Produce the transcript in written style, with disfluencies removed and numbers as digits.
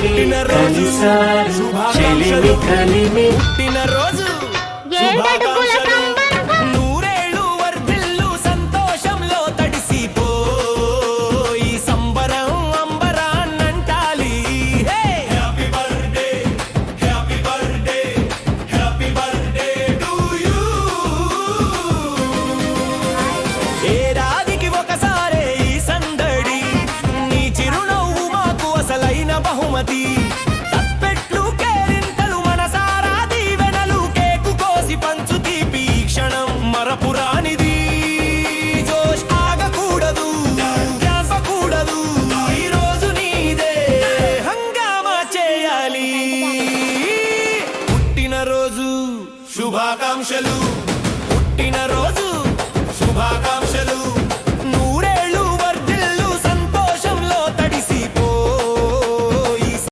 పుట్టినరోజు శుభాకాంక్షలు పుట్టినరోజు నూరేళ్ళు వర్ధిల్లు సంతోషంలో తడిసిపో ఈ సంబరం అంబరాన్నంటాలి happy birthday happy birthday happy birthday to you ఏడాదికి ఒకసారే ఈ సందడి నీ చిరునవ్వు మాకు అసలైన బహుమతి తప్పెట్లు కేరింతలు మనసారా దీవెనలు కేకు కోసి పంచు తీపి క్షణం మరపురానిది జోష్ ఆగకూడదు ధ్యాసకూడదు ఈ రోజు నీదే హంగామా చేయాలి పుట్టినరోజు శుభాకాంక్షలు